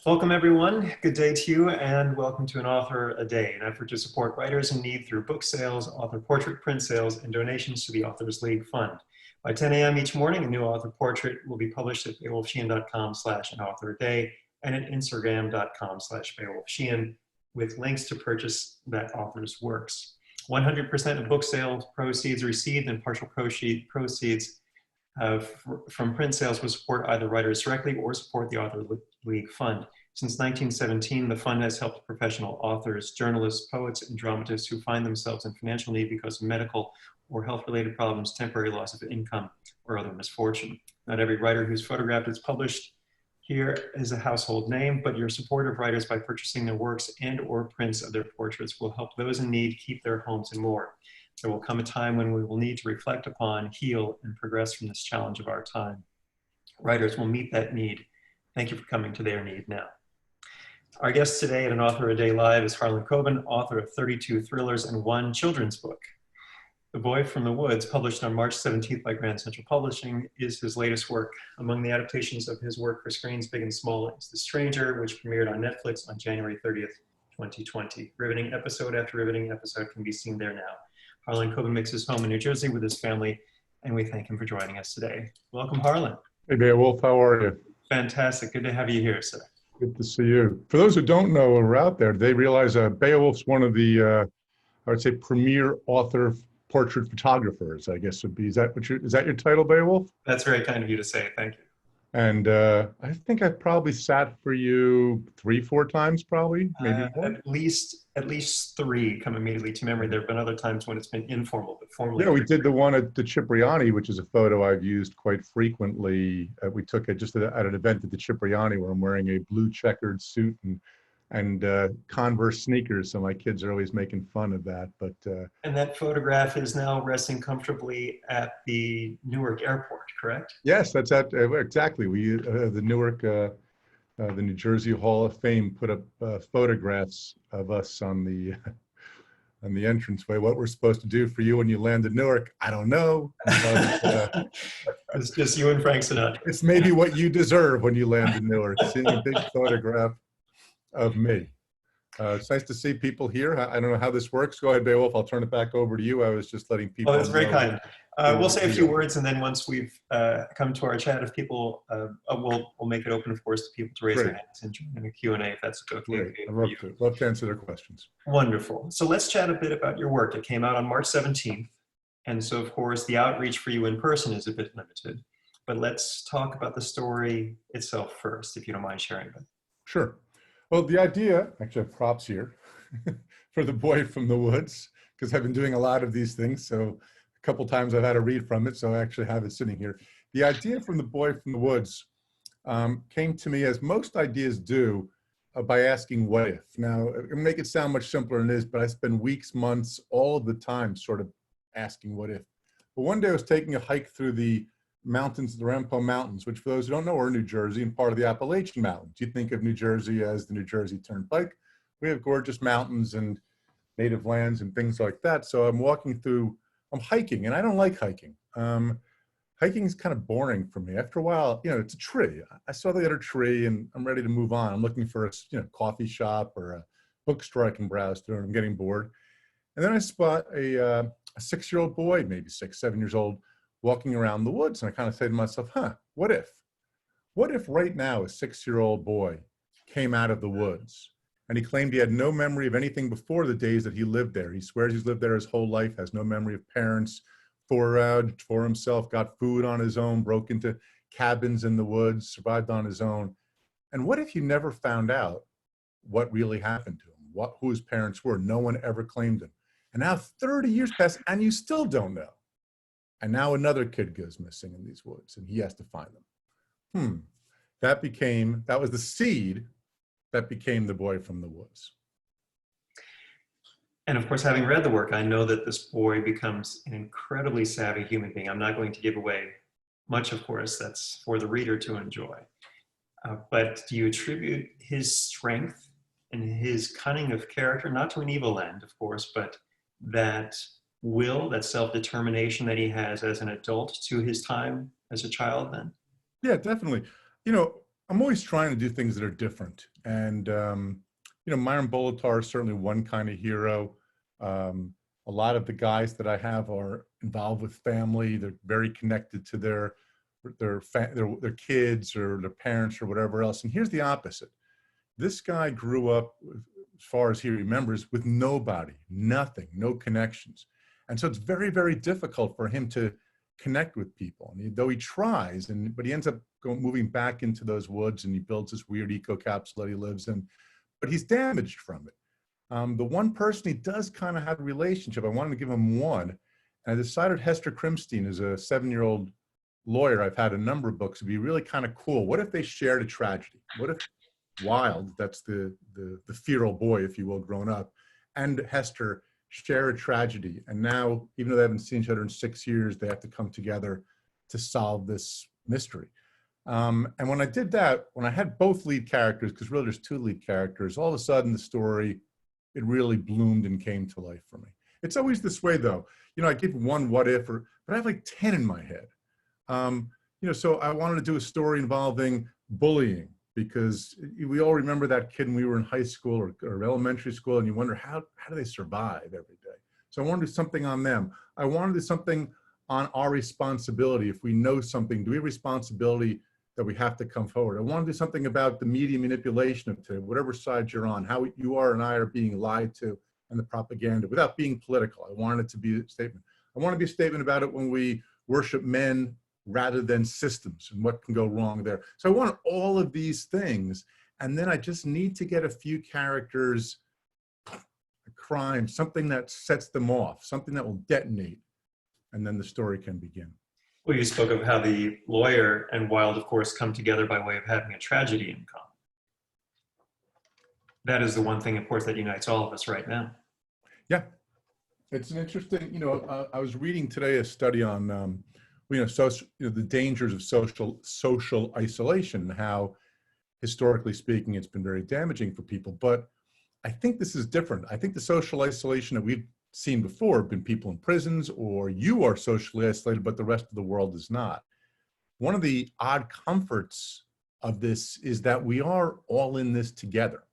Welcome, everyone. Good day to you, and welcome to An Author a Day, an effort to support writers in need through book sales, author portrait print sales, and donations to the Authors League Fund. By 10 a.m. each morning, a new author portrait will be published at beowulfsheehan.com/anauthораday and at instagram.com/beowulfsheehan with links to purchase that author's works. 100% of book sales proceeds received and partial proceeds from print sales will support either writers directly or support the Author League Fund. Since 1917, the fund has helped professional authors, journalists, poets, and dramatists who find themselves in financial need because of medical or health-related problems, temporary loss of income, or other misfortune. Not every writer whose photograph is published here is a household name, but your support of writers by purchasing their works and or prints of their portraits will help those in need keep their homes and more. There will come a time when we will need to reflect upon, heal, and progress from this challenge of our time. Writers will meet that need. Thank you for coming to their need now. Our guest today at An Author a Day Live is Harlan Coben, author of 32 thrillers and 1 children's book. The Boy from the Woods, published on March 17th by Grand Central Publishing, is his latest work. Among the adaptations of his work for screens big and small is The Stranger, which premiered on Netflix on January 30th, 2020. Riveting episode after riveting episode can be seen there now. Harlan Coben makes his home in New Jersey with his family, and we thank him for joining us today. Welcome, Harlan. Hey, Beowulf, how are you? Fantastic. Good to have you here, sir. Good to see you. For those who don't know or are out there, they realize Beowulf's one of the, I would say, premier author portrait photographers, I guess would be. Is that your title, Beowulf? That's very kind of you to say. Thank you. And I think I've probably sat for you 3-4 times, probably, maybe more. At least 3 come immediately to memory. There have been other times when it's been informal, but formally. Yeah, we did the one at the Cipriani, which is a photo I've used quite frequently. We took it just at an event at the Cipriani where I'm wearing a blue checkered suit and Converse sneakers, so my kids are always making fun of that. But and that photograph is now resting comfortably at the Newark airport, correct? Yes, that's exactly. We the Newark, the New Jersey Hall of Fame put up photographs of us on the entranceway. What we're supposed to do for you when you land in Newark, I don't know. But, it's just you and Frank Sinatra. It's maybe what you deserve when you land in Newark, seeing a big photograph of me. It's nice to see people here. I don't know how this works. Go ahead, Beowulf. I'll turn it back over to you. I was just letting people. Oh, that's very kind. We'll say a few words, and then once we've come to our chat, if people, we'll make it open, of course, to people to raise their hands and join in the Q&A if that's okay. I'd love to answer their questions. Wonderful. So let's chat a bit about your work. It came out on March 17th, and so of course the outreach for you in person is a bit limited. But let's talk about the story itself first, if you don't mind sharing it. Sure. Well, the idea, actually I have props here for The Boy from the Woods, because I've been doing a lot of these things. So a couple times I've had to read from it. So I actually have it sitting here. The idea from The Boy from the Woods came to me, as most ideas do, by asking what if. Now, it make it sound much simpler than it is, but I spend weeks, months, all the time sort of asking what if. But one day I was taking a hike through the mountains, the Rampo Mountains, which for those who don't know are New Jersey and part of the Appalachian Mountains. You think of New Jersey as the New Jersey Turnpike. We have gorgeous mountains and native lands and things like that. So I'm walking through, I'm hiking, and I don't like hiking. Hiking is kind of boring for me. After a while, it's a tree. I saw the other tree and I'm ready to move on. I'm looking for a coffee shop or a bookstore I can browse through, and I'm getting bored. And then I spot a 6-year-old boy, maybe 6, 7 years old, walking around the woods. And I kind of say to myself, what if? What if right now a 6-year-old boy came out of the woods and he claimed he had no memory of anything before the days that he lived there? He swears he's lived there his whole life, has no memory of parents, foraged for himself, got food on his own, broke into cabins in the woods, survived on his own. And what if he never found out what really happened to him, who his parents were? No one ever claimed him. And now 30 years pass and you still don't know. And now another kid goes missing in these woods and he has to find them. That was the seed that became The Boy from the Woods. And of course, having read the work, I know that this boy becomes an incredibly savvy human being. I'm not going to give away much, of course, that's for the reader to enjoy. But do you attribute his strength and his cunning of character, not to an evil end, of course, but that will, that self-determination that he has as an adult to his time as a child then? Yeah, definitely. I'm always trying to do things that are different. And, Myron Bolitar is certainly one kind of hero. A lot of the guys that I have are involved with family. They're very connected to their kids or their parents or whatever else. And here's the opposite. This guy grew up, as far as he remembers, with nobody, nothing, no connections. And so it's very, very difficult for him to connect with people. And though he tries, but he ends up moving back into those woods, and he builds this weird eco capsule that he lives in, but he's damaged from it. The one person he does kind of have a relationship, I wanted to give him one, and I decided Hester Crimstein is a 7-year-old lawyer. I've had a number of books. It'd be really kind of cool. What if they shared a tragedy? What if Wild, that's the feral boy, if you will, grown up, and Hester share a tragedy. And now, even though they haven't seen each other in 6 years, they have to come together to solve this mystery. And when I did that, when I had both lead characters, because really there's 2 lead characters, all of a sudden the story, it really bloomed and came to life for me. It's always this way though. I give one what if, but I have like 10 in my head. So I wanted to do a story involving bullying, because we all remember that kid when we were in high school or elementary school, and you wonder how do they survive every day? So I wanted to do something on them. I wanted to do something on our responsibility. If we know something, do we have responsibility that we have to come forward? I want to do something about the media manipulation of today, whatever side you're on, how you are and I are being lied to, and the propaganda, without being political. I wanted it to be a statement. I want to be a statement about it when we worship men rather than systems, and what can go wrong there. So I want all of these things, and then I just need to get a few characters, a crime, something that sets them off, something that will detonate, and then the story can begin. Well, you spoke of how the lawyer and Wilde, of course, come together by way of having a tragedy in common. That is the one thing, of course, that unites all of us right now. Yeah, it's an interesting, I was reading today a study on, the dangers of social isolation, and how, historically speaking, it's been very damaging for people. But I think this is different. I think the social isolation that we've seen before have been people in prisons, or you are socially isolated, but the rest of the world is not. One of the odd comforts of this is that we are all in this together.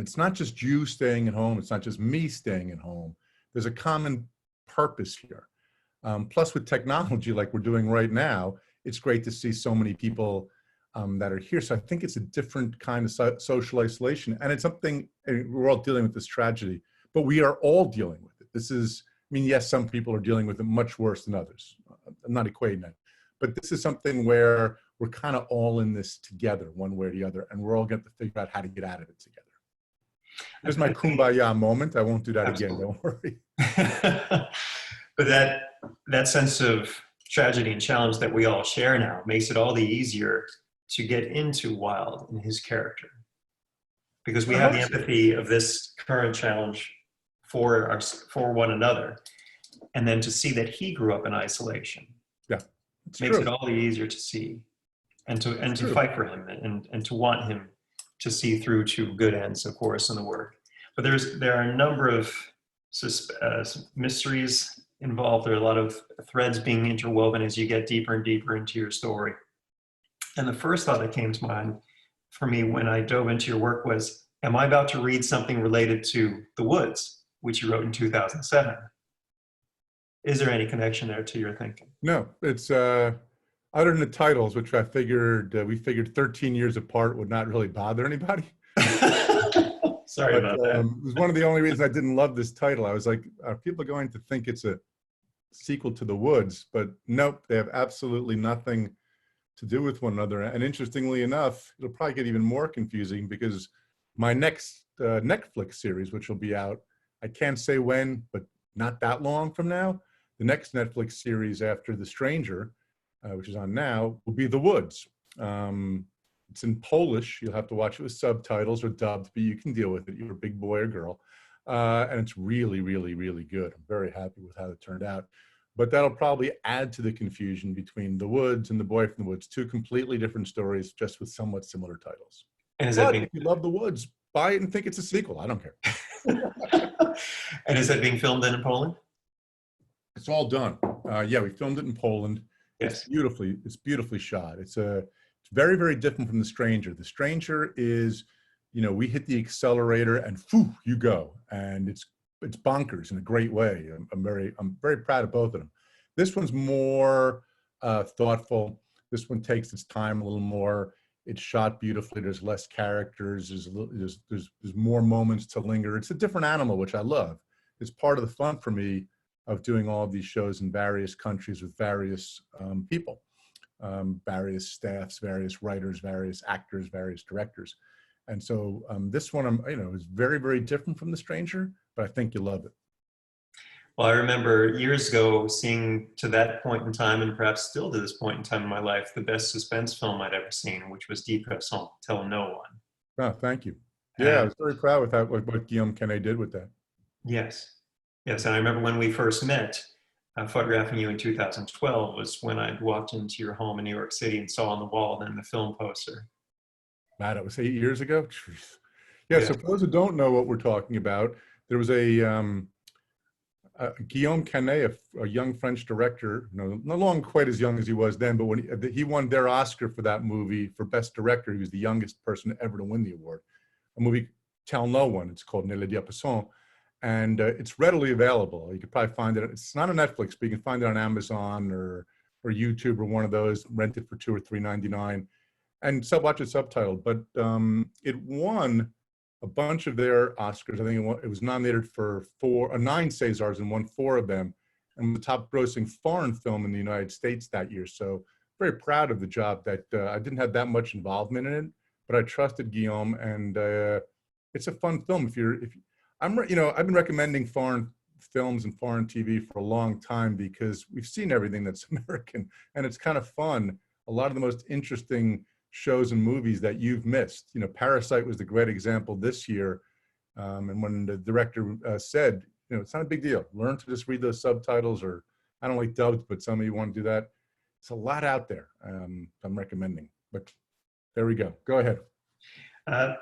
It's not just you staying at home. It's not just me staying at home. There's a common purpose here. Plus, with technology like we're doing right now, it's great to see so many people that are here. So I think it's a different kind of social isolation. And it's something, we're all dealing with this tragedy, but we are all dealing with it. This is, yes, some people are dealing with it much worse than others. I'm not equating that. But this is something where we're kind of all in this together, one way or the other, and we're all going to figure out how to get out of it together. There's my kumbaya moment. I won't do that again, don't worry. But that sense of tragedy and challenge that we all share now makes it all the easier to get into Wilde and his character, because we have the empathy of this current challenge for one another, and then to see that he grew up in isolation, makes it all the easier to see, and to fight for him, and to want him to see through to good ends, of course, in the work. But there are a number of mysteries involved. There are a lot of threads being interwoven as you get deeper and deeper into your story. And the first thought that came to mind for me when I dove into your work was, am I about to read something related to The Woods, which you wrote in 2007? Is there any connection there to your thinking? No, it's other than the titles, which I figured, we figured 13 years apart would not really bother anybody. Sorry about that. It was one of the only reasons I didn't love this title. I was like, are people going to think it's a sequel to The Woods? But nope, they have absolutely nothing to do with one another. And interestingly enough, it'll probably get even more confusing, because my next Netflix series, which will be out, I can't say when, but not that long from now, the next Netflix series after The Stranger, which is on now, will be The Woods. It's in Polish. You'll have to watch it with subtitles or dubbed, but you can deal with it. You're a big boy or girl. And it's really, really, really good. I'm very happy with how it turned out. But that'll probably add to the confusion between The Woods and The Boy from the Woods, 2 completely different stories, just with somewhat similar titles. And if you love The Woods, buy it and think it's a sequel. I don't care. And is that being filmed in Poland? It's all done. Yeah, we filmed it in Poland. Yes. It's beautifully shot. It's It's very, very different from The Stranger. The Stranger is, you know, we hit the accelerator and phew, you go. And it's bonkers in a great way. I'm very proud of both of them. This one's more thoughtful. This one takes its time a little more. It's shot beautifully. There's less characters. There's more moments to linger. It's a different animal, which I love. It's part of the fun for me of doing all of these shows in various countries with various people, various staffs, various writers, various actors, various directors. And so this one, is very, very different from The Stranger, but I think you'll love it. Well, I remember years ago seeing, to that point in time, and perhaps still to this point in time in my life, the best suspense film I'd ever seen, which was Deep Person, Tell No One. Oh, thank you. Yeah, I was very proud with that, what Guillaume Canet did with that. Yes. Yes, and I remember when we first met, photographing you in 2012 was when I walked into your home in New York City and saw on the wall then the film poster. Wow, that was 8 years ago? Jeez. Yeah, so for those who don't know what we're talking about, there was a Guillaume Canet, a young French director, no longer quite as young as he was then, but when he won their Oscar for that movie for Best Director, he was the youngest person ever to win the award. A movie, Tell No One, it's called Ne le dis à personne, and it's readily available. You could probably find it. It's not on Netflix, but you can find it on Amazon or YouTube or one of those, rent it for $2 or $3.99, and watch it subtitled. But it won a bunch of their Oscars. I think it was nominated for 9 Césars and won 4 of them, and was the top grossing foreign film in the United States that year. So very proud of the job that I didn't have that much involvement in it, but I trusted Guillaume, and it's a fun film. I've been recommending foreign films and foreign TV for a long time because we've seen everything that's American, and it's kind of fun. A lot of the most interesting shows and movies that you've missed. Parasite was the great example this year. And when the director said, it's not a big deal. Learn to just read those subtitles, or I don't like dubbed, but some of you want to do that. It's a lot out there. I'm recommending, but there we go. Go ahead.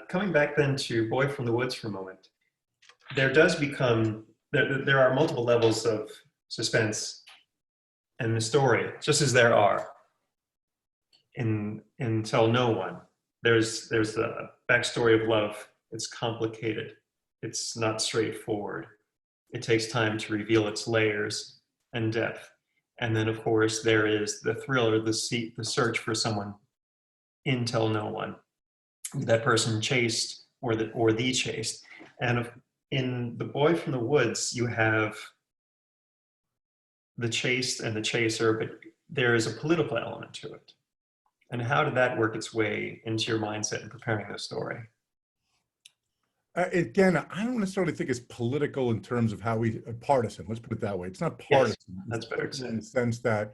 Coming back then to Boy from the Woods for a moment, there are multiple levels of suspense in the story, just as there are in Tell No One. There's the backstory of love. It's complicated. It's not straightforward. It takes time to reveal its layers and depth. And then, of course, there is the thriller, the search for someone in Tell No One, that person chased or the chased. And in The Boy from the Woods, you have the chased and the chaser, but there is a political element to it. And how did that work its way into your mindset in preparing this story? Again, I don't necessarily think it's political in terms of how partisan, let's put it that way. It's not partisan. Yes, that's better to say. In the sense that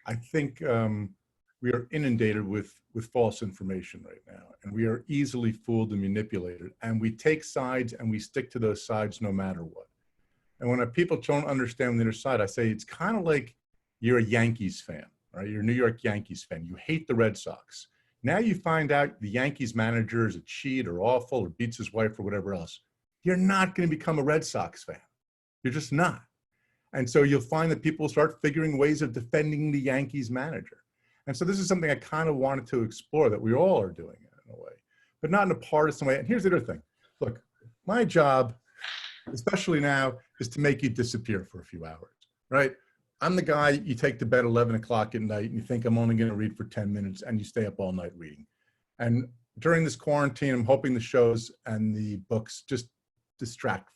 I think we are inundated with false information right now, and we are easily fooled and manipulated, and we take sides and we stick to those sides no matter what. And when people don't understand the other side, I say it's kind of like you're a Yankees fan, right? You're a New York Yankees fan. You hate the Red Sox. Now you find out the Yankees manager is a cheat or awful or beats his wife or whatever else. You're not going to become a Red Sox fan. You're just not. And so you'll find that people start figuring ways of defending the Yankees manager. And so this is something I kind of wanted to explore, that we all are doing it in a way, but not in a partisan way. And here's the other thing. Look, my job, especially now, is to make you disappear for a few hours, right? I'm the guy you take to bed 11 o'clock at night and you think I'm only going to read for 10 minutes and you stay up all night reading. And during this quarantine, I'm hoping the shows and the books just distract,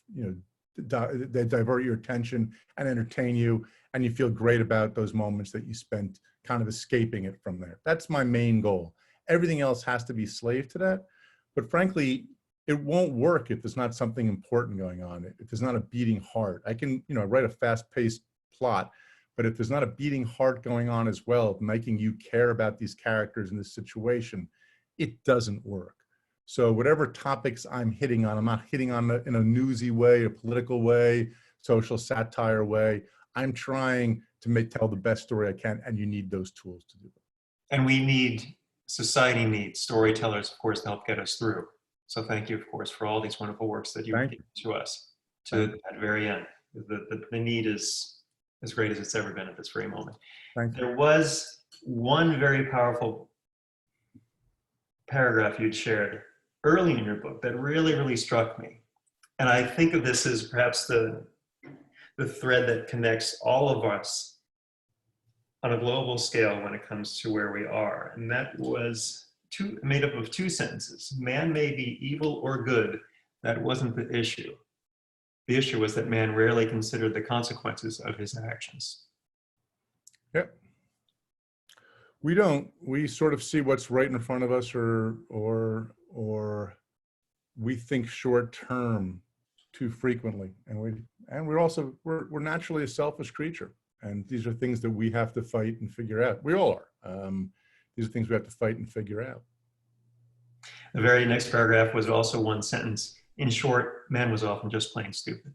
they divert your attention and entertain you, and you feel great about those moments that you spent kind of escaping it from there. That's my main goal. Everything else has to be slave to that. But frankly, it won't work if there's not something important going on, if there's not a beating heart. I can, write a fast-paced plot, but if there's not a beating heart going on as well, making you care about these characters in this situation, it doesn't work. So whatever topics I'm hitting on, I'm not hitting on in a newsy way, a political way, social satire way. I'm trying to tell the best story I can, and you need those tools to do it. And society needs storytellers, of course, to help get us through. So thank you, of course, for all these wonderful works that you've given to us to that very end. The need is as great as it's ever been at this very moment. There was one very powerful paragraph you'd shared early in your book that really, really struck me. And I think of this as perhaps the thread that connects all of us on a global scale when it comes to where we are. And that was made up of two sentences. Man may be evil or good. That wasn't the issue. The issue was that man rarely considered the consequences of his actions. Yep. We don't. We sort of see what's right in front of us, or we think short term too frequently, and we're naturally a selfish creature, and these are things that we have to fight and figure out. We all are. These are things we have to fight and figure out. The very next paragraph was also one sentence. In short, man was often just plain stupid.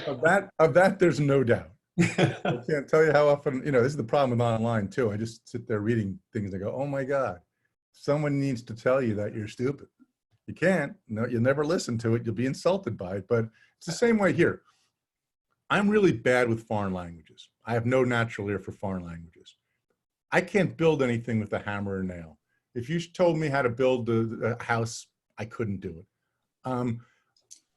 Of that, there's no doubt. I can't tell you how often, this is the problem with online too. I just sit there reading things and go, oh my God, someone needs to tell you that you're stupid. You can't, you'll never listen to it. You'll be insulted by it, but it's the same way here. I'm really bad with foreign languages. I have no natural ear for foreign languages. I can't build anything with a hammer or nail. If you told me how to build a house, I couldn't do it.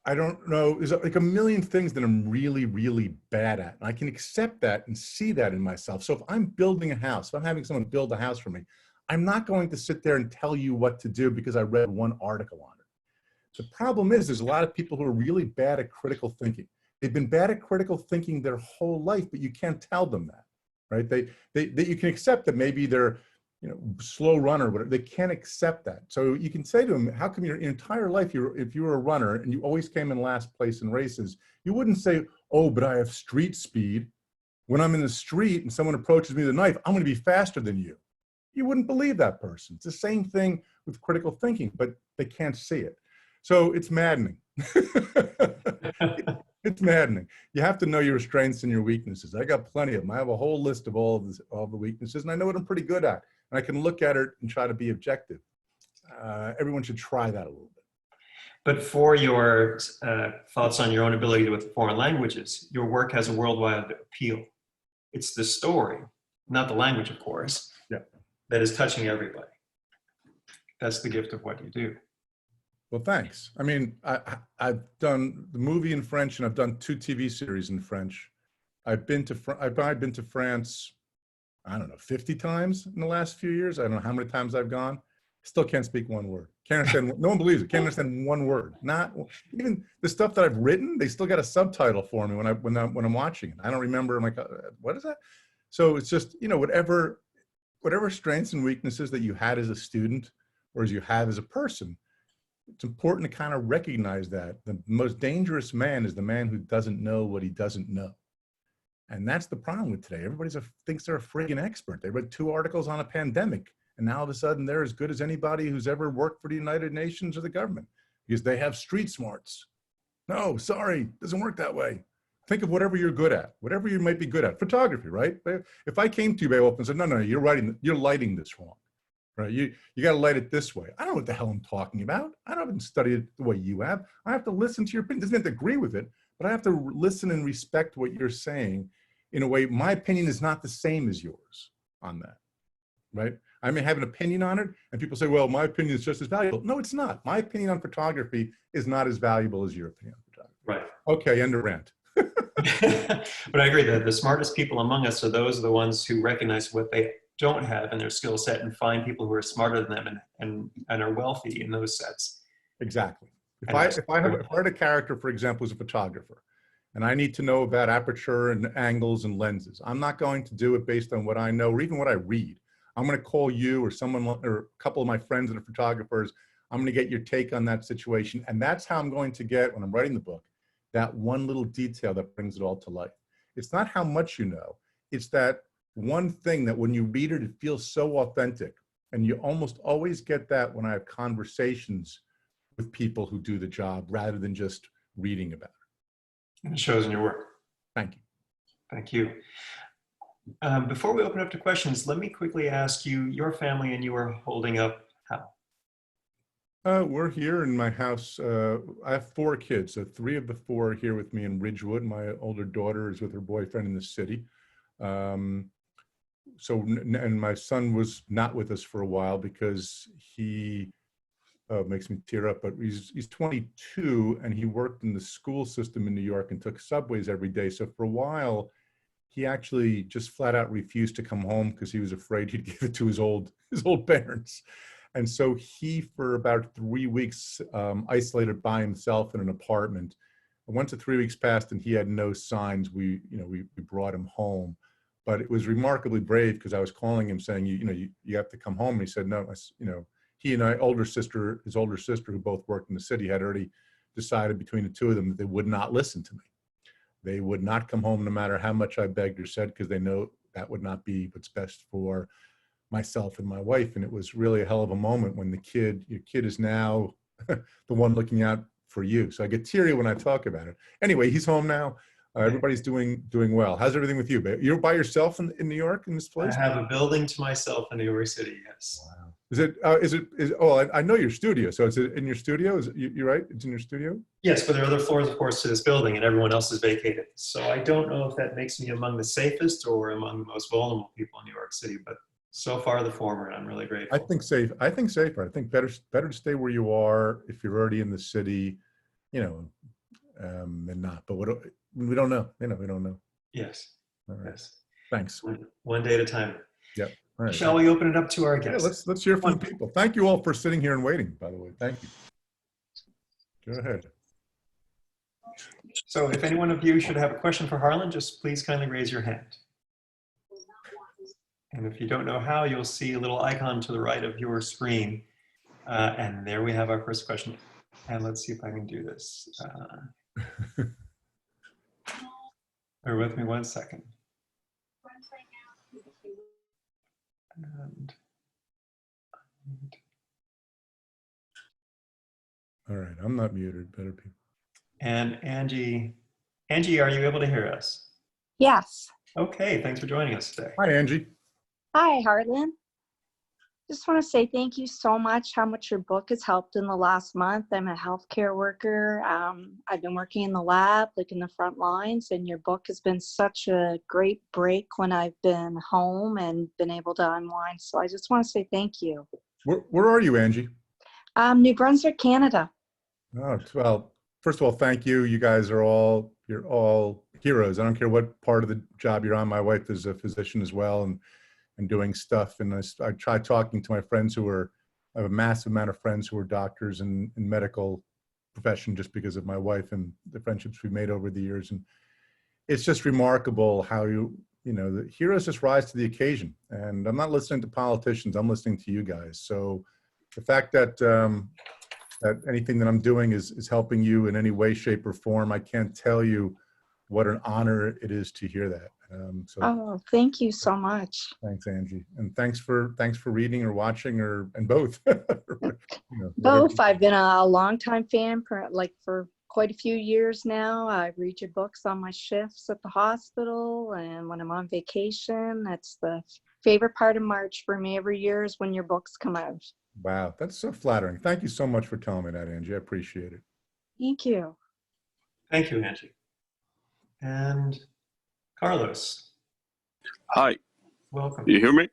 I don't know, there's like a million things that I'm really, really bad at. And I can accept that and see that in myself. So if I'm building a house, if I'm having someone build a house for me, I'm not going to sit there and tell you what to do because I read one article on it. The problem is there's a lot of people who are really bad at critical thinking. They've been bad at critical thinking their whole life, but you can't tell them that, right? You can accept that maybe they're, slow runner, whatever. They can't accept that. So you can say to them, how come your entire life, if you were a runner and you always came in last place in races, you wouldn't say, oh, but I have street speed. When I'm in the street and someone approaches me with a knife, I'm going to be faster than you. You wouldn't believe that person. It's the same thing with critical thinking, but they can't see it. So it's maddening. It's maddening. You have to know your strengths and your weaknesses. I got plenty of them. I have a whole list of all the weaknesses, and I know what I'm pretty good at. And I can look at it and try to be objective. Everyone should try that a little bit. But for your thoughts on your own ability with foreign languages, your work has a worldwide appeal. It's the story, not the language, of course, that is touching everybody. That's the gift of what you do. Well, thanks. I mean, I've done the movie in French, and I've done 2 TV series in French. I've been to France, I don't know, 50 times in the last few years. I don't know how many times I've gone. Still can't speak one word. Can't understand. No one believes it. Can't understand one word. Not even the stuff that I've written. They still got a subtitle for me when I'm watching it. I don't remember. I'm like, what is that? So it's just, whatever strengths and weaknesses that you had as a student or as you have as a person, it's important to kind of recognize that the most dangerous man is the man who doesn't know what he doesn't know. And that's the problem with today. Everybody thinks they're a friggin' expert. They read 2 articles on a pandemic, and now all of a sudden they're as good as anybody who's ever worked for the United Nations or the government because they have street smarts. No, sorry, doesn't work that way. Think of whatever you're good at, whatever you might be good at. Photography, right? If I came to you, Beowulf, and said, no, you're lighting this wrong, right? You got to light it this way. I don't know what the hell I'm talking about. I haven't studied it the way you have. I have to listen to your opinion. Doesn't have to agree with it, but I have to listen and respect what you're saying. In a way, my opinion is not the same as yours on that, right? I may have an opinion on it, and people say, well, my opinion is just as valuable. No, it's not. My opinion on photography is not as valuable as your opinion on photography. Right. Okay, end of rant. But I agree that the smartest people among us are the ones who recognize what they don't have in their skill set and find people who are smarter than them and are wealthy in those sets. Exactly. If I had a character, for example, who's a photographer, and I need to know about aperture and angles and lenses, I'm not going to do it based on what I know or even what I read. I'm going to call you or someone or a couple of my friends that are photographers. I'm going to get your take on that situation. And that's how I'm going to get, when I'm writing the book, that one little detail that brings it all to life. It's not how much you know. It's that one thing that when you read it, it feels so authentic. And you almost always get that when I have conversations with people who do the job rather than just reading about it. And it shows in your work. Thank you. Thank you. Before we open up to questions, let me quickly ask you, your family and you are holding up how? We're here in my house. I have 4 kids, so 3 of the 4 are here with me in Ridgewood. My older daughter is with her boyfriend in the city. and my son was not with us for a while because he makes me tear up, but he's 22 and he worked in the school system in New York and took subways every day. So for a while, he actually just flat out refused to come home because he was afraid he'd give it to his old parents. And so he, for about 3 weeks, isolated by himself in an apartment. And once the 3 weeks passed and he had no signs, we brought him home. But it was remarkably brave because I was calling him saying, you have to come home. And he said, no, he and his older sister, who both worked in the city, had already decided between the two of them that they would not listen to me. They would not come home no matter how much I begged or said, because they know that would not be what's best for myself and my wife. And it was really a hell of a moment when your kid is now the one looking out for you. So I get teary when I talk about it. Anyway, he's home now. Everybody's doing well. How's everything with you? You're by yourself in New York in this place? I have a building to myself in New York City, yes. Wow. I know your studio. So it's in your studio? You're right? It's in your studio? Yes, but there are other floors, of course, to this building, and everyone else is vacated. So I don't know if that makes me among the safest or among the most vulnerable people in New York City, but so far the former, and I'm really grateful. I think safer. I think better to stay where you are if you're already in the city, than not. But we don't know. We don't know. Yes. All right. Yes. Thanks. One day at a time. Yep. All right. Shall we open it up to our guests? Yeah, let's hear from the people. Thank you all for sitting here and waiting, by the way. Thank you. Go ahead. So if any one of you should have a question for Harlan, just please kindly raise your hand. And if you don't know how, you'll see a little icon to the right of your screen. And there we have our first question. And let's see if I can do this. Bear with me 1 second. And all right, I'm not muted. Better people. And Angie, are you able to hear us? Yes. Okay, thanks for joining us today. Hi, Angie. Hi, Harlan. Just want to say thank you so much, how much your book has helped in the last month. I'm a healthcare worker. I've been working in the lab, like in the front lines, and your book has been such a great break when I've been home and been able to unwind. So I just want to say thank you. Where are you, Angie? New Brunswick, Canada. Oh, well, first of all, thank you. You guys you're all heroes. I don't care what part of the job you're on. My wife is a physician as well, and doing stuff. And I tried talking to my friends I have a massive amount of friends who are doctors in medical profession just because of my wife and the friendships we made over the years. And it's just remarkable how the heroes just rise to the occasion. And I'm not listening to politicians, I'm listening to you guys. So the fact that that anything that I'm doing is helping you in any way, shape, or form, I can't tell you what an honor it is to hear that. Thank you so much. Thanks, Angie, and thanks for reading or watching and both. Both. I've been a longtime fan for quite a few years now. I read your books on my shifts at the hospital and when I'm on vacation. That's the favorite part of March for me every year is when your books come out. Wow, that's so flattering. Thank you so much for telling me that, Angie. I appreciate it. Thank you. Thank you, Angie. And Carlos. Hi. Welcome. You hear me?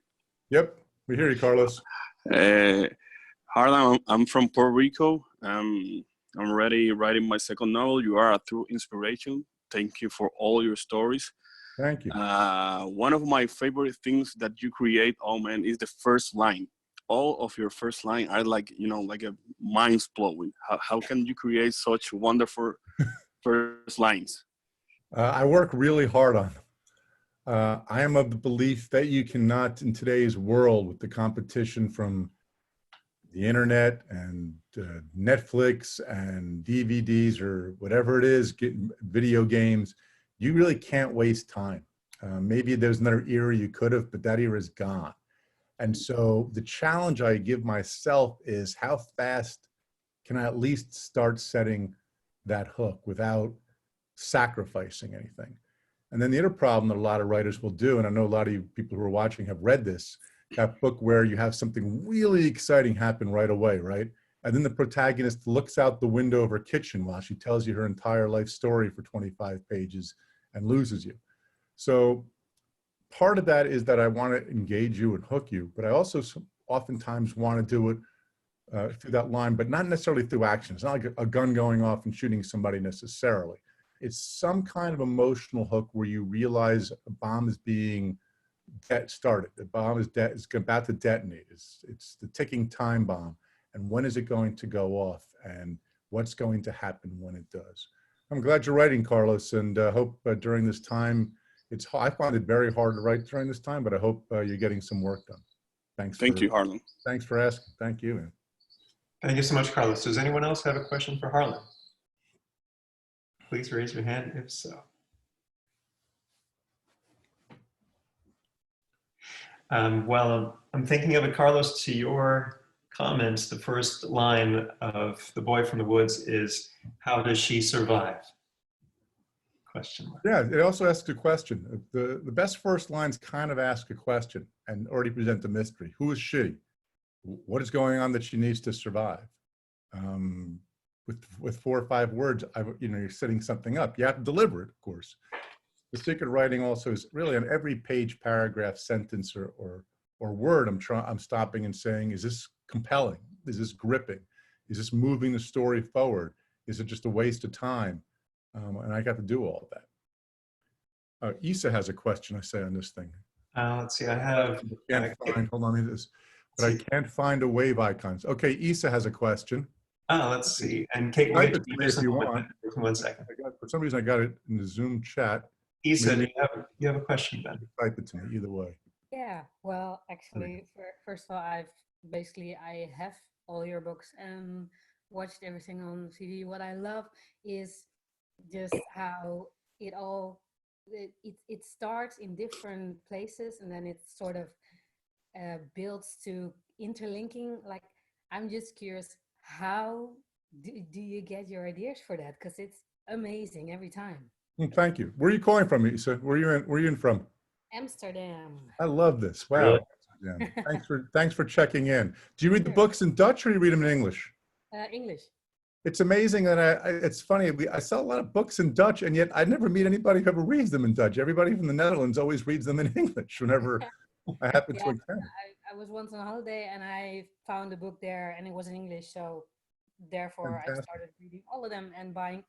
Yep, we hear you, Carlos. Harlan, I'm from Puerto Rico. I'm already writing my second novel. You are a true inspiration. Thank you for all your stories. Thank you. One of my favorite things that you create, is the first line. All of your first line are like a mind-blowing. How can you create such wonderful first lines? I work really hard on them. I am of the belief that you cannot, in today's world, with the competition from the internet and Netflix and DVDs or whatever it is, video games, you really can't waste time. Maybe there's another era you could have, but that era is gone. And so the challenge I give myself is how fast can I at least start setting that hook without sacrificing anything. And then the other problem that a lot of writers will do, and I know a lot of you people who are watching have read this, that book where you have something really exciting happen right away, right? And then the protagonist looks out the window of her kitchen while she tells you her entire life story for 25 pages and loses you. So part of that is that I want to engage you and hook you, but I also oftentimes want to do it through that line, but not necessarily through action. It's not like a gun going off and shooting somebody necessarily. It's some kind of emotional hook where you realize a bomb is being started. The bomb is about to detonate. It's the ticking time bomb. And when is it going to go off? And what's going to happen when it does? I'm glad you're writing, Carlos, and hope during this time, I find it very hard to write during this time, but I hope you're getting some work done. Thank you, Harlan. Thanks for asking. Thank you. Thank you so much, Carlos. Does anyone else have a question for Harlan? Please raise your hand if so. Well, I'm thinking of it, Carlos, to your comments. The first line of The Boy from the Woods is, how does she survive? Question mark. Yeah, it also asks a question. The best first lines kind of ask a question and already present a mystery. Who is she? What is going on that she needs to survive? With 4 or 5 words, you're setting something up. You have to deliver it, of course. The secret writing also is really on every page, paragraph, sentence, or word. I'm stopping and saying, is this compelling? Is this gripping? Is this moving the story forward? Is it just a waste of time? And I got to do all of that. Isa has a question, I say, on this thing. Let's see, I have. Hold on, but I can't find a wave icons. Okay, Isa has a question. Let's see. And Kate, Type it to me if you want. 1 second. For some reason, I got it in the Zoom chat. Isa, do you have a question, Ben? Type it to me either way. Yeah, well, actually, first of all, I have all your books and watched everything on CD. What I love is just how it starts in different places and then it sort of builds to interlinking. Like, I'm just curious, how do you get your ideas for that? Because it's amazing every time. Thank you. Where are you calling from, Isa? Where are you in from? Amsterdam. I love this. Wow. Really? Yeah. Thanks for checking in. Do you read the books in Dutch or do you read them in English? English. It's amazing that it's funny. I sell a lot of books in Dutch, and yet I never meet anybody who ever reads them in Dutch. Everybody from the Netherlands always reads them in English whenever I happen to encounter. I was once on holiday and I found a book there and it was in English. So therefore I started reading all of them and buying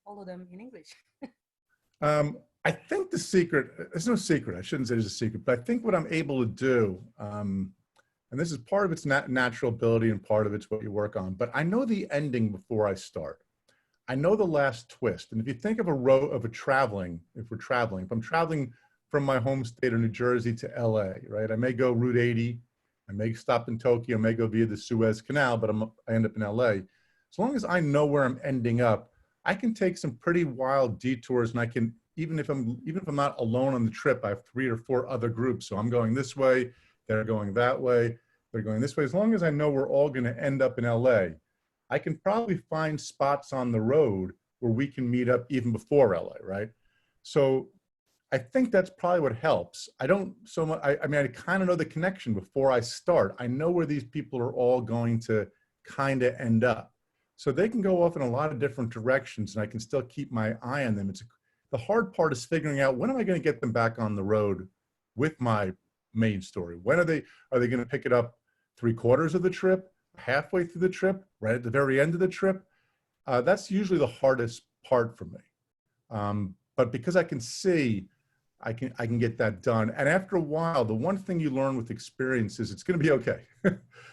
all of them in English. I think the secret, there's no secret. I shouldn't say there's a secret, but I think what I'm able to do, and this is part of its natural ability and part of it's what you work on, but I know the ending before I start. I know the last twist. And if you think of if I'm traveling from my home state of New Jersey to LA, right? I may go Route 80, I may stop in Tokyo, I may go via the Suez Canal, but I end up in LA. As long as I know where I'm ending up, I can take some pretty wild detours, and I can, even if I'm not alone on the trip, I have 3 or 4 other groups. So I'm going this way, they're going that way, they're going this way. As long as I know we're all going to end up in LA, I can probably find spots on the road where we can meet up even before LA, right? So I think that's probably what helps. I don't so much, I mean, I kind of know the connection before I start. I know where these people are all going to kind of end up. So they can go off in a lot of different directions and I can still keep my eye on them. The hard part is figuring out, when am I going to get them back on the road with my main story? When are they going to pick it up 3/4 of the trip, halfway through the trip, right at the very end of the trip? That's usually the hardest part for me. But because I can see, I can get that done. And after a while, the one thing you learn with experience is it's going to be okay.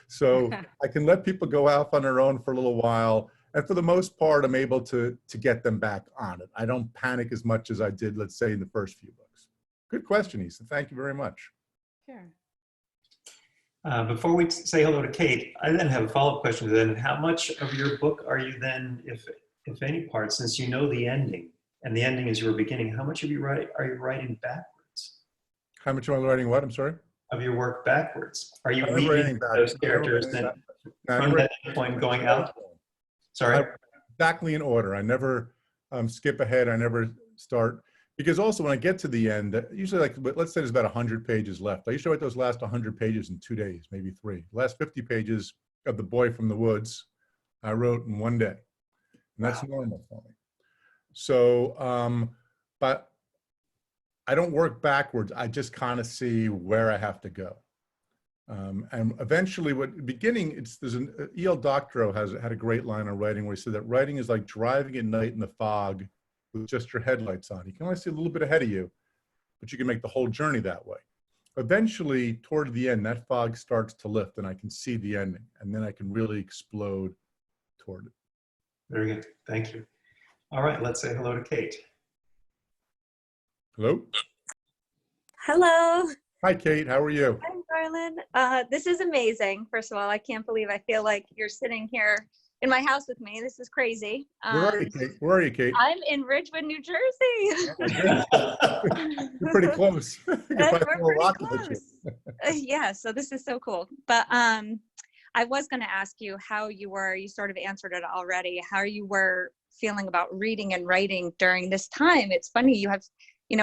So I can let people go out on their own for a little while. And for the most part, I'm able to get them back on it. I don't panic as much as I did, let's say, in the first few books. Good question, Isa. Thank you very much. Sure. Before we say hello to Kate, I then have a follow-up question. Then, how much of your book are you then, if any part, since you know the ending, and the ending is your beginning, how much of you are you writing backwards? How much am I writing what? I'm sorry? Of your work backwards. Are you reading those characters from that point going out? Sorry? Exactly in order. I never skip ahead. I never start. Because also when I get to the end, usually let's say there's about 100 pages left. I usually write those last 100 pages in 2 days, maybe 3. The last 50 pages of The Boy from the Woods, I wrote in 1 day. And that's normal for me. So, but I don't work backwards. I just kind of see where I have to go. And eventually, there's an E.L. Doctorow had a great line on writing where he said that writing is like driving at night in the fog with just your headlights on. You can only see a little bit ahead of you, but you can make the whole journey that way. Eventually, toward the end, that fog starts to lift and I can see the ending, and then I can really explode toward it. Very good. Thank you. All right, let's say hello to Kate. Hello? Hello. Hi, Kate. How are you? I'm Harlan. This is amazing. First of all, I can't believe I feel like you're sitting here in my house with me. This is crazy. Where are you, Kate? Where are you, Kate? I'm in Ridgewood, New Jersey. Oh, my goodness. You're pretty close. You can We're probably throw a pretty rock at you. close. Yeah, so this is so cool. But I was going to ask you how you were, you sort of answered it already, how you were feeling about reading and writing during this time. It's funny,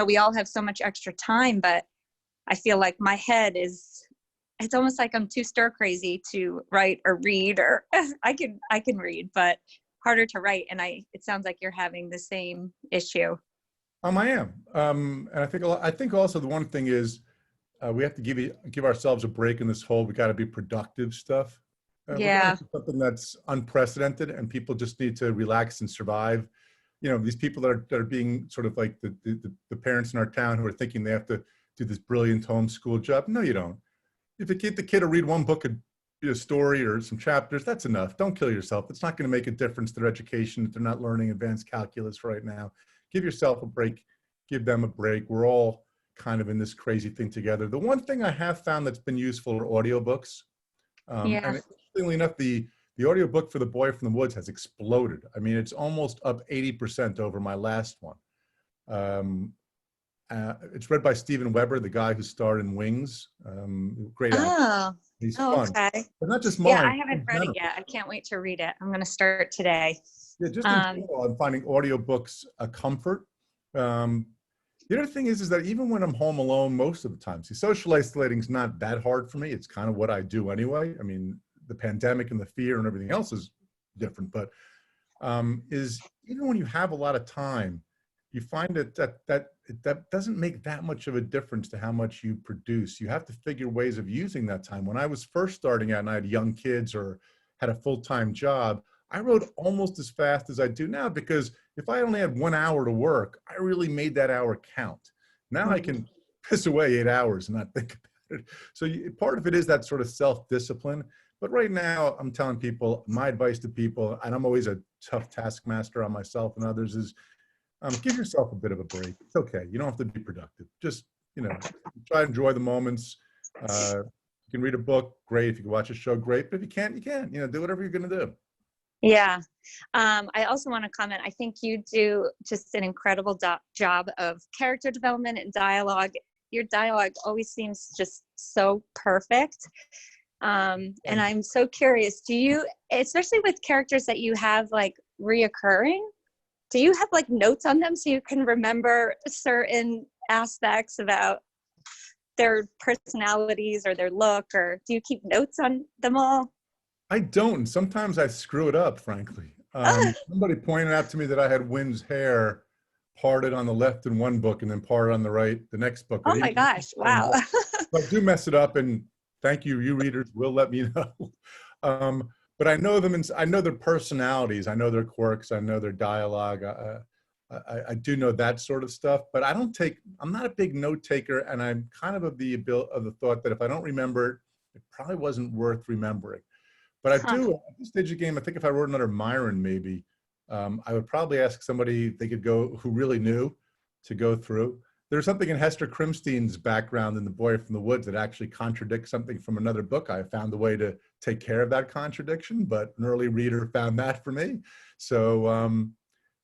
we all have so much extra time, but I feel like my head it's almost like I'm too stir crazy to write or read, or I can read, but harder to write. And it sounds like you're having the same issue. I am. And I think also the one thing is we have to give ourselves a break in this whole, we got to be productive stuff. Yeah. Something that's unprecedented and people just need to relax and survive. These people that are being sort of like the parents in our town who are thinking they have to do this brilliant homeschool job. No, you don't. If you get the kid to read one book, a story or some chapters, that's enough. Don't kill yourself. It's not going to make a difference to their education if they're not learning advanced calculus right now. Give yourself a break. Give them a break. We're all kind of in this crazy thing together. The one thing I have found that's been useful are audiobooks. Yeah. And interestingly enough, the audiobook for The Boy from the Woods has exploded. I mean, it's almost up 80% over my last one. It's read by Steven Weber, the guy who starred in Wings. Great actor. Oh, He's fun. okay. But not just mine. Yeah, I haven't read it yet. I can't wait to read it. I'm going to start today. Yeah, just in general, I'm finding audiobooks a comfort. The other thing is that even when I'm home alone most of the time, see, social isolating is not that hard for me. It's kind of what I do anyway. I mean, the pandemic and the fear and everything else is different, but is even when you have a lot of time, you find that doesn't make that much of a difference to how much you produce. You have to figure ways of using that time. When I was first starting out and I had young kids or had a full-time job, I wrote almost as fast as I do now, because if I only had 1 hour to work, I really made that hour count. Now I can piss away 8 hours and not think about it. So part of it is that sort of self-discipline. But right now, I'm telling people, my advice to people, and I'm always a tough taskmaster on myself and others, is give yourself a bit of a break. It's okay. You don't have to be productive. Just, try to enjoy the moments. You can read a book, great. If you can watch a show, great. But if you can't, you can't. Do whatever you're going to do. Yeah. I also want to comment. I think you do just an incredible job of character development and dialogue. Your dialogue always seems just so perfect. And I'm so curious, do you, especially with characters that you have like reoccurring, do you have like notes on them so you can remember certain aspects about their personalities or their look, or do you keep notes on them all? I don't. Sometimes I screw it up, frankly. Somebody pointed out to me that I had Wynn's hair parted on the left in one book and then parted on the right the next book. Oh my gosh, wow. I do mess it up, and thank you, you readers will let me know. But I know them, and I know their personalities. I know their quirks. I know their dialogue. I do know that sort of stuff, but I'm not a big note taker, and I'm kind of the thought that if I don't remember it, it probably wasn't worth remembering. But I do, at this stage of the game, I think if I wrote another Myron, maybe, I would probably ask somebody they could go, who really knew, to go through. There's something in Hester Crimstein's background in The Boy from the Woods that actually contradicts something from another book. I found a way to take care of that contradiction, but an early reader found that for me. So,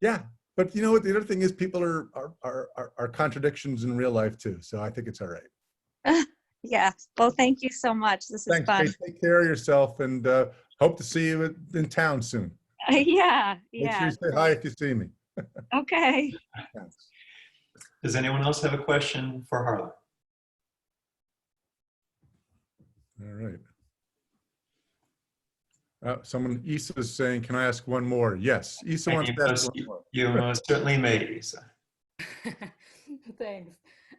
yeah. But you know what? The other thing is people are contradictions in real life too. So I think it's all right. Yeah. Well, thank you so much. This is fun. Kate, take care of yourself, and hope to see you in town soon. Yeah. Make sure you say hi if you see me. Okay. Thanks. Does anyone else have a question for Harlan? All right. Someone, Issa, is saying, can I ask one more? Yes, Issa wants to ask one more. You most certainly may, Issa. Thanks.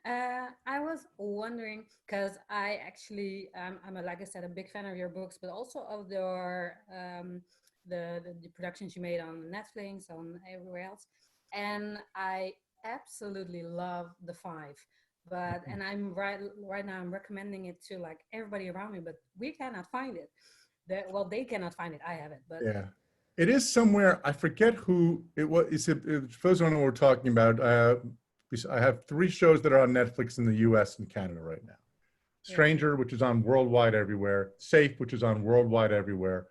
I was wondering because I actually I'm a, like I said, a big fan of your books, but also of the productions you made on Netflix, on everywhere else, and I absolutely love The Five. But and I'm right now I'm recommending it to like everybody around me, but we cannot find it. Well, they cannot find it. I have it, but Yeah. It is somewhere. I forget who it was. For those who don't know what we're talking about, I have 3 shows that are on Netflix in the US and Canada right now. yeah. Stranger, which is on worldwide everywhere. Safe, which is on worldwide everywhere.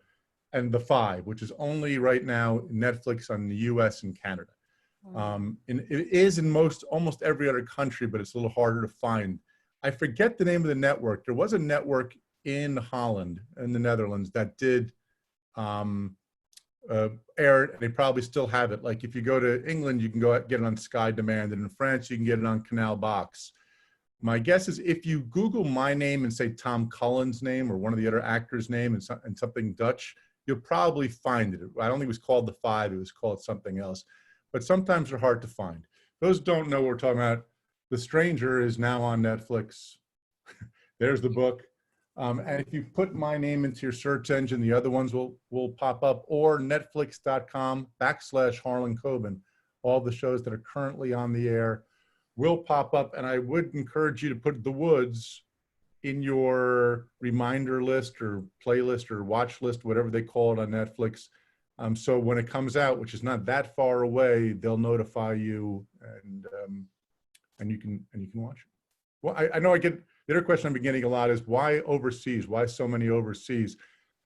And The Five, which is only right now Netflix on the US and Canada. And it is in almost every other country, but it's a little harder to find. I forget the name of the network. There was a network in Holland, in the Netherlands, that did air it, and they probably still have it. Like if you go to England, you can go get it on Sky Demand, and in France, you can get it on Canal Box. My guess is if you Google my name and say Tom Cullen's name or one of the other actors' name and something Dutch, you'll probably find it. I don't think it was called The Five, it was called something else. But sometimes they're hard to find. Those who don't know what we're talking about, The Stranger is now on Netflix. There's the book. And if you put my name into your search engine, the other ones will pop up, or netflix.com/Harlan Coben. All the shows that are currently on the air will pop up. And I would encourage you to put The Woods in your reminder list or playlist or watch list, whatever they call it on Netflix. So when it comes out, which is not that far away, they'll notify you, and you can watch it. Well, I know I get the other question I've been getting a lot is why overseas? Why so many overseas?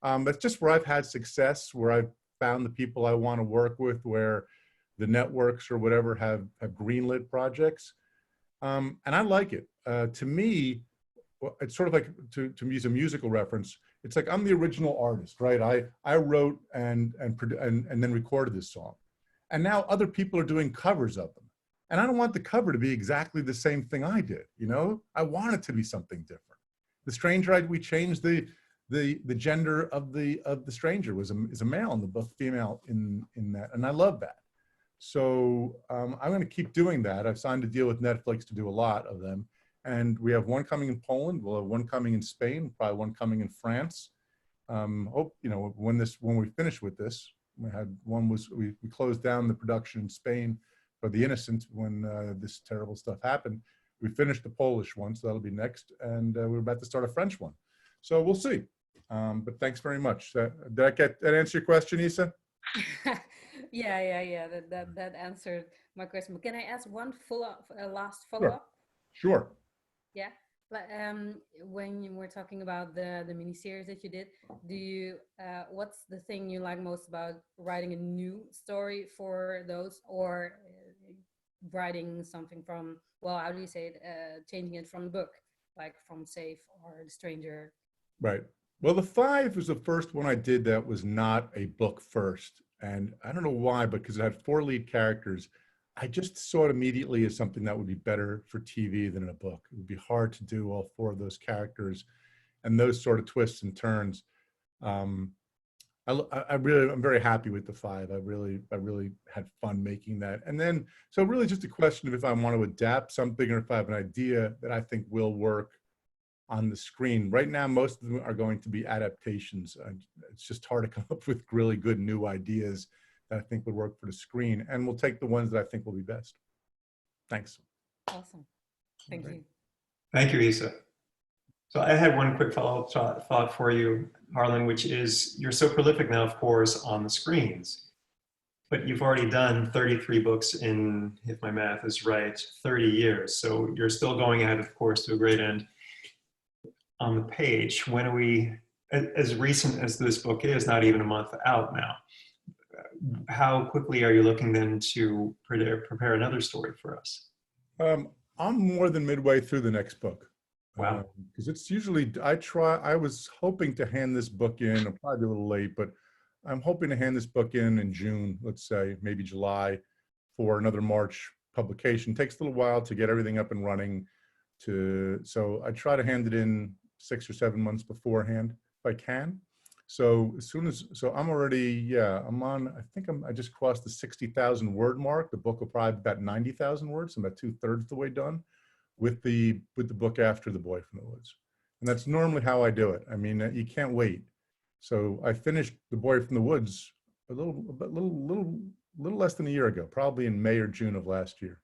That's just where I've had success, where I've found the people I want to work with, where the networks or whatever have greenlit projects, and I like it. To me, it's sort of like to use a musical reference. It's like I'm the original artist, right? I wrote and then recorded this song, and now other people are doing covers of them. And I don't want the cover to be exactly the same thing I did, you know? I want it to be something different. The Stranger, we changed the gender of the stranger is a male and both female in that, and I love that. So I'm going to keep doing that. I've signed a deal with Netflix to do a lot of them, and we have one coming in Poland. We'll have one coming in Spain, probably one coming in France. Hope when we finish with this, we had one we closed down the production in Spain for The Innocent when this terrible stuff happened. We finished the Polish one, so that'll be next, and we're about to start a French one. So we'll see. But thanks very much. Did that answer your question, Isa? yeah. That answered my question. But can I ask one last follow up? Sure. Yeah. When you were talking about the miniseries that you did, do you what's the thing you like most about writing a new story for those, or writing something from, well, how do you say it, changing it from the book, like from Safe or The Stranger? Right. Well, The Five was the first one I did that was not a book first, and I don't know why, because it had 4 lead characters. I just saw it immediately as something that would be better for TV than in a book. It would be hard to do all 4 of those characters and those sort of twists and turns. I'm very happy with The Five. I really had fun making that. And then, so really just a question of if I want to adapt something or if I have an idea that I think will work on the screen. Right now, most of them are going to be adaptations. It's just hard to come up with really good new ideas that I think would work for the screen. And we'll take the ones that I think will be best. Thanks. Awesome. Thank you. Thank you, Isa. So I had one quick follow-up thought for you, Harlan, which is you're so prolific now, of course, on the screens, but you've already done 33 books in, if my math is right, 30 years. So you're still going ahead, of course, to a great end on the page. When are we, as recent as this book is, not even a month out now, how quickly are you looking then to prepare another story for us? I'm more than midway through the next book. Wow. Because it's usually, I was hoping to hand this book in, I'm probably a little late, but I'm hoping to hand this book in June, let's say, maybe July, for another March publication. It takes a little while to get everything up and running. So I try to hand it in 6 or 7 months beforehand, if I can. So as soon as, so I'm already, I'm on, I just crossed the 60,000 word mark. The book will probably be about 90,000 words. I'm about 2/3 the way done. with the book after The Boy from the Woods. And that's normally how I do it. I mean, you can't wait. So I finished The Boy from the Woods a little less than a year ago, probably in May or June of last year.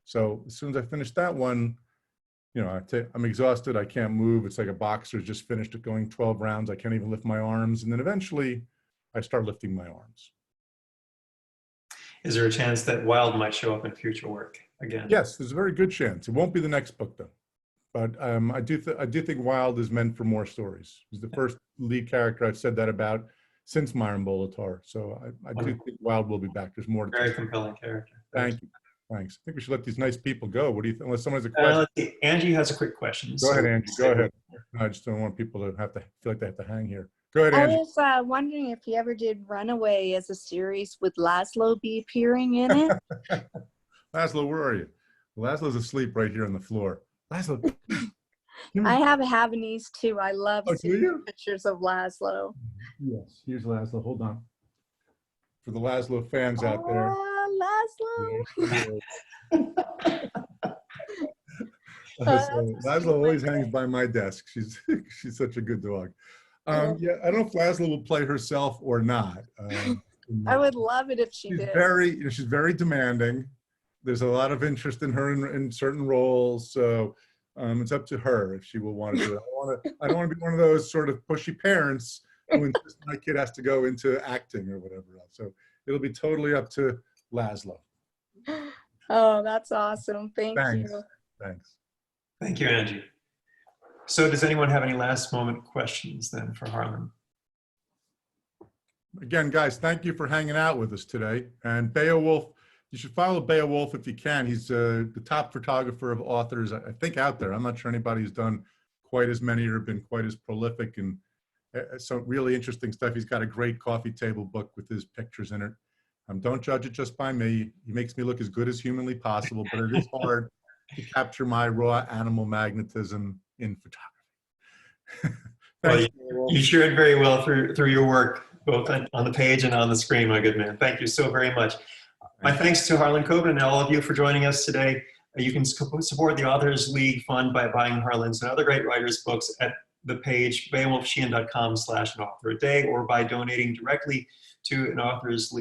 So as soon as I finished that one, you know, I'm exhausted. I can't move. It's like a boxer just finished it going 12 rounds. I can't even lift my arms. And then eventually I start lifting my arms. Is there a chance that Wilde might show up in future work again? Yes, there's a very good chance. It won't be the next book though. But I do think Wilde is meant for more stories. He's the first lead character I've said that about since Myron Bolitar. So I do think Wilde will be back. There's more to Very compelling character. Thank you. Thanks. I think we should let these nice people go. What do you think? Unless someone has a question. Let's see. Angie has a quick question. Go ahead, Angie. Go ahead. No, I just don't want people to have to feel like they have to hang here. Go ahead, Angie. I was wondering if you ever did Runaway as a series. Would Laszlo be appearing in it? Laszlo, where are you? Laszlo's asleep right here on the floor. Laszlo. I have a Havanese too. I love Oh, do seeing you? pictures of Laszlo. Yes. Here's Laszlo. Hold on. For the Laszlo fans out there. Oh, Laszlo. So Laszlo always hangs by my desk. She's such a good dog. Yeah, I don't know if Laszlo will play herself or not. I would love it if she did. She's very demanding. There's a lot of interest in her in certain roles. So it's up to her if she will want to do it. I don't want to be one of those sort of pushy parents who insist my kid has to go into acting or whatever else. So it'll be totally up to Laszlo. Oh, that's awesome. Thanks. You. Thanks. Thank you, Angie. So does anyone have any last moment questions then for Harlan? Again, guys, thank you for hanging out with us today. And Beowulf, you should follow Beowulf if you can. He's the top photographer of authors, I think, out there. I'm not sure anybody's done quite as many or been quite as prolific, and some really interesting stuff. He's got a great coffee table book with his pictures in it. Don't judge it just by me. He makes me look as good as humanly possible, but it is hard to capture my raw animal magnetism in photography. Well, you shared very well through your work, both on the page and on the screen, my good man. Thank you so very much. My thanks to Harlan Coben and all of you for joining us today. You can support the Authors League Fund by buying Harlan's and other great writers' books at the page beowulfsheehan.com/an-author-a-day, or by donating directly to the Authors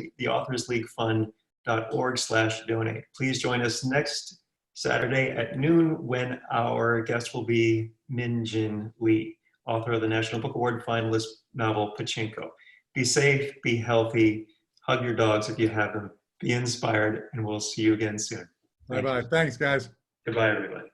League Fund.org/donate. Please join us next Saturday at noon when our guest will be Min Jin Lee, author of the National Book Award finalist novel Pachinko. Be safe, be healthy, hug your dogs if you have them, be inspired, and we'll see you again soon. Bye-bye. Thanks, guys. Goodbye, everybody.